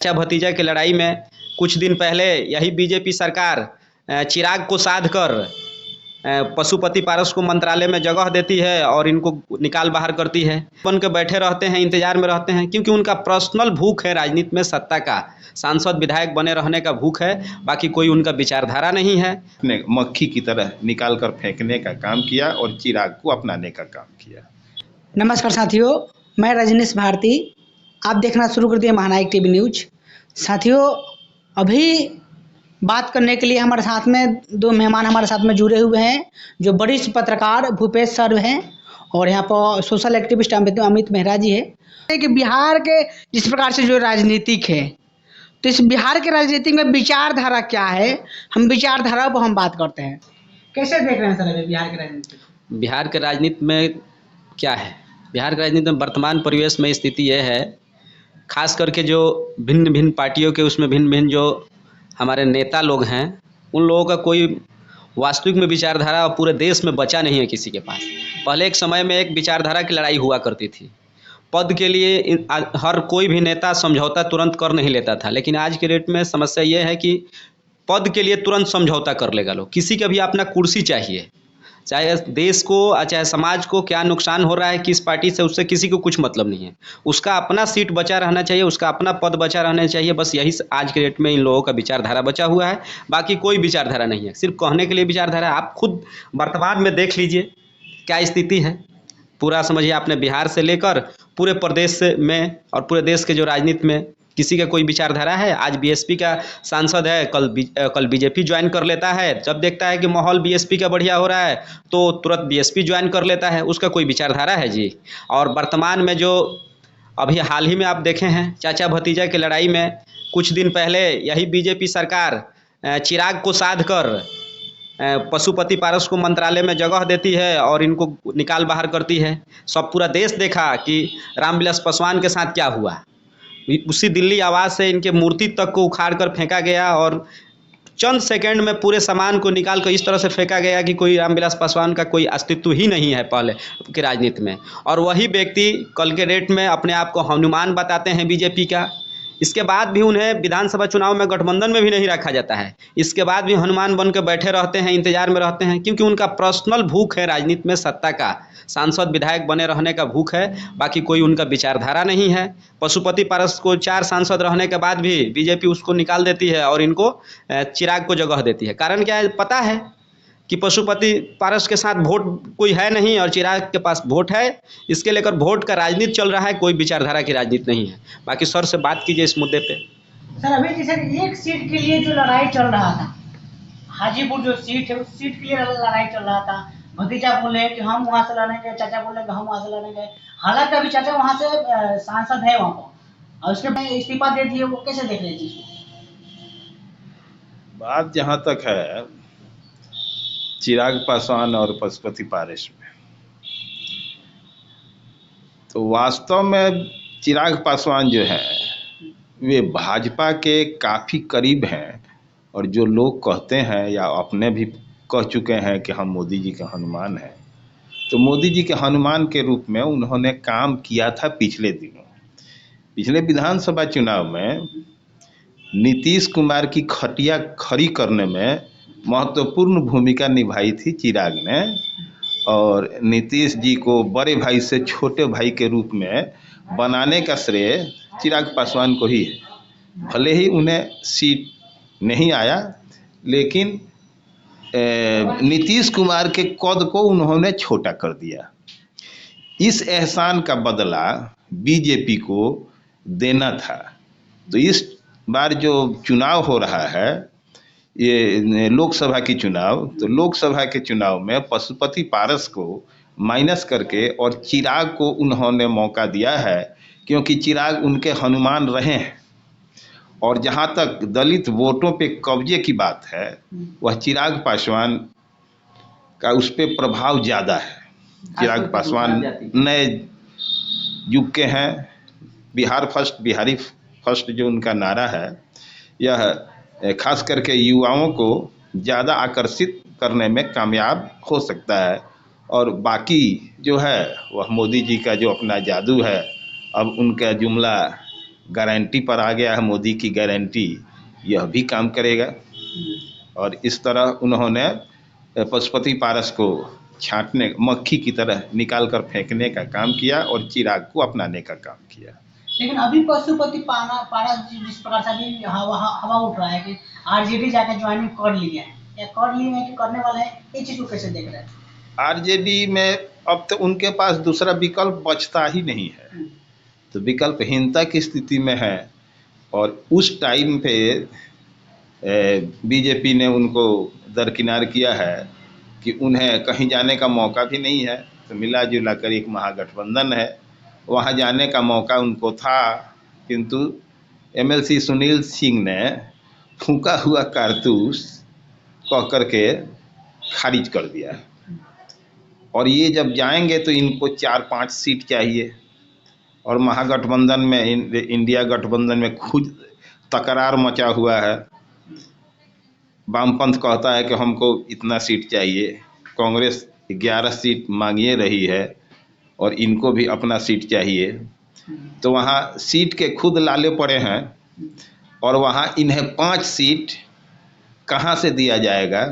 चाचा भतीजा की लड़ाई में कुछ दिन पहले यही बीजेपी सरकार चिराग को साध कर पशुपति पारस को मंत्रालय में जगह देती है और इनको निकाल बाहर करती है। बन के बैठे रहते हैं, इंतजार में रहते हैं, क्योंकि उनका पर्सनल भूख है राजनीति में सत्ता का, सांसद विधायक बने रहने का भूख है, बाकी कोई उनका विचारधारा नहीं है। मक्खी की तरह निकाल कर फेंकने का काम किया और चिराग को अपनाने का काम किया। नमस्कार साथियों, मैं रजनीश भारती, आप देखना शुरू कर दिए महानायक टीवी न्यूज। साथियों, अभी बात करने के लिए हमारे साथ में दो मेहमान हमारे साथ में जुड़े हुए हैं, जो वरिष्ठ पत्रकार भूपेश सर हैं और यहाँ पर सोशल एक्टिविस्ट अमित मेहरा जी है। कि बिहार के जिस प्रकार से जो राजनीतिक है, तो इस बिहार के राजनीति में विचारधारा क्या है, हम विचारधारा पर हम बात करते हैं। कैसे देख रहे हैं सर बिहार के राजनीति? बिहार के राजनीति में क्या है, बिहार के राजनीति में वर्तमान परिवेश में स्थिति यह है, खास करके जो भिन्न भिन्न पार्टियों के उसमें भिन्न भिन्न जो हमारे नेता लोग हैं, उन लोगों का कोई वास्तविक में विचारधारा पूरे देश में बचा नहीं है किसी के पास। पहले एक समय में एक विचारधारा की लड़ाई हुआ करती थी, पद के लिए हर कोई भी नेता समझौता तुरंत कर नहीं लेता था, लेकिन आज के डेट में समस्या ये है कि पद के लिए तुरंत समझौता कर लेगा लोग। किसी का भी अपना कुर्सी चाहिए, चाहे देश को चाहे समाज को क्या नुकसान हो रहा है किस पार्टी से, उससे किसी को कुछ मतलब नहीं है। उसका अपना सीट बचा रहना चाहिए, उसका अपना पद बचा रहना चाहिए, बस यही आज के डेट में इन लोगों का विचारधारा बचा हुआ है। बाकी कोई विचारधारा नहीं है, सिर्फ कहने के लिए विचारधारा है। आप खुद वर्तमान में देख लीजिए क्या स्थिति है, पूरा समझिए आपने बिहार से लेकर पूरे प्रदेश में और पूरे देश के जो राजनीति में किसी का कोई विचारधारा है। आज बीएसपी का सांसद है, कल बीजेपी ज्वाइन कर लेता है, जब देखता है कि माहौल बीएसपी का बढ़िया हो रहा है तो तुरंत बीएसपी ज्वाइन कर लेता है। उसका कोई विचारधारा है जी? और वर्तमान में जो अभी हाल ही में आप देखे हैं चाचा भतीजा की लड़ाई में कुछ दिन पहले यही बीजेपी सरकार चिराग को साध कर पशुपति पारस को मंत्रालय में जगह देती है और इनको निकाल बाहर करती है। सब पूरा देश देखा कि रामविलास पासवान के साथ क्या हुआ। उसी दिल्ली आवाज़ से इनके मूर्ति तक को उखाड़ कर फेंका गया और चंद सेकंड में पूरे सामान को निकाल कर इस तरह से फेंका गया कि कोई रामविलास पासवान का कोई अस्तित्व ही नहीं है पहले की राजनीति में। और वही व्यक्ति कल के डेट में अपने आप को हनुमान बताते हैं बीजेपी का। इसके बाद भी उन्हें विधानसभा चुनाव में गठबंधन में भी नहीं रखा जाता है, इसके बाद भी हनुमान बन के बैठे रहते हैं, इंतजार में रहते हैं, क्योंकि उनका पर्सनल भूख है राजनीति में सत्ता का, सांसद विधायक बने रहने का भूख है, बाकी कोई उनका विचारधारा नहीं है। पशुपति पारस को 4 सांसद रहने के बाद भी बीजेपी उसको निकाल देती है और इनको चिराग को जगह देती है। कारण क्या है? पता है कि पशुपति पारस के साथ वोट कोई है नहीं और चिराग के पास वोट है, इसके लेकर वोट का राजनीति चल रहा है, कोई विचारधारा की राजनीति नहीं है। बाकी सर से बात कीजिए इस मुद्दे पे। सर, अभी जैसे एक सीट के लिए जो लड़ाई चल रहा था, हाजीपुर जो सीट है उस सीट के लिए लड़ाई चल रहा था। भतीजा बोले कि हम वहाँ से लड़ेंगे, चाचा बोले कि हम वहाँ से लड़ेंगे। हालांकि अभी चाचा वहाँ से सांसद है वहाँ पर और उसके बाद इस्तीफा दे दिए, वो कैसे देख रहे हैं? बात जहाँ तक है चिराग पासवान और पशुपति पारस में, तो वास्तव में चिराग पासवान जो है वे भाजपा के काफ़ी करीब हैं और जो लोग कहते हैं या अपने भी कह चुके हैं कि हम मोदी जी के हनुमान हैं, तो मोदी जी के हनुमान के रूप में उन्होंने काम किया था पिछले दिनों। पिछले विधानसभा चुनाव में नीतीश कुमार की खटिया खड़ी करने में महत्वपूर्ण भूमिका निभाई थी चिराग ने, और नीतीश जी को बड़े भाई से छोटे भाई के रूप में बनाने का श्रेय चिराग पासवान को ही है। भले ही उन्हें सीट नहीं आया, लेकिन नीतीश कुमार के कद को उन्होंने छोटा कर दिया। इस एहसान का बदला बीजेपी को देना था। तो इस बार जो चुनाव हो रहा है, ये लोकसभा की चुनाव, तो लोकसभा के चुनाव में पशुपति पारस को माइनस करके और चिराग को उन्होंने मौका दिया है, क्योंकि चिराग उनके हनुमान रहे हैं। और जहाँ तक दलित वोटों पे कब्जे की बात है, वह चिराग पासवान का उस पर प्रभाव ज़्यादा है। चिराग पासवान नए युग के हैं, बिहार फर्स्ट, बिहारी फर्स्ट जो उनका नारा है, यह खास करके युवाओं को ज़्यादा आकर्षित करने में कामयाब हो सकता है। और बाकी जो है वह मोदी जी का जो अपना जादू है, अब उनका जुमला गारंटी पर आ गया है, मोदी की गारंटी, यह भी काम करेगा। और इस तरह उन्होंने पशुपति पारस को छांटने, मक्खी की तरह निकाल कर फेंकने का काम किया और चिराग को अपनाने का काम किया। लेकिन अभी पशुपति पारस जिस प्रकार से अभी हवा उठ रहा है कि आरजेडी जाकर ज्वाइनिंग कर लिया है, या कर लिए हैं कि करने वाला है, ये चीज को कैसे देख रहे हैं? आरजेडी में अब तो उनके पास दूसरा विकल्प बचता ही नहीं है, तो विकल्पहीनता की स्थिति में है। और उस टाइम पे बीजेपी ने उनको दरकिनार किया है कि उन्हें कहीं जाने का मौका भी नहीं है, तो मिला जुला कर एक महागठबंधन है, वहाँ जाने का मौका उनको था, किंतु एमएलसी सुनील सिंह ने फूंका हुआ कारतूस कह करके खारिज कर दिया। और ये जब जाएंगे तो इनको 4-5 सीट चाहिए, और महागठबंधन में, इंडिया गठबंधन में खुद तकरार मचा हुआ है। वामपंथ कहता है कि हमको इतना सीट चाहिए, कांग्रेस 11 सीट मांगिए रही है और इनको भी अपना सीट चाहिए, तो वहाँ सीट के खुद लाले पड़े हैं, और वहाँ इन्हें 5 सीट कहाँ से दिया जाएगा,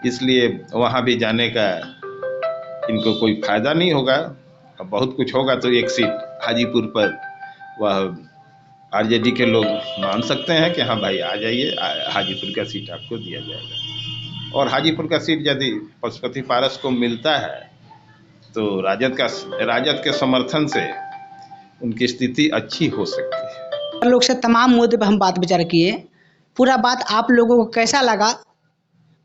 इसलिए वहाँ भी जाने का इनको कोई फायदा नहीं होगा। अब बहुत कुछ होगा तो एक सीट हाजीपुर पर वह आरजेडी के लोग मान सकते हैं कि हाँ भाई आ जाइए, हाजीपुर का सीट आपको दिया जाएगा। और हाजीपुर का सीट यदि पशुपति पारस को मिलता है तो राजद के समर्थन से उनकी स्थिति अच्छी हो सकती है। लोग से तमाम मुद्दे पर हम बात विचार किए, पूरा बात आप लोगों को कैसा लगा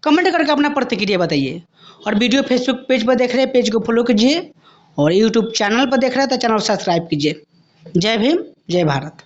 कमेंट करके अपना प्रतिक्रिया बताइए। और वीडियो फेसबुक पेज पर देख रहे हैं, पेज को फॉलो कीजिए, और यूट्यूब चैनल पर देख रहे हैं तो चैनल को सब्सक्राइब कीजिए। जय भीम, जय भारत।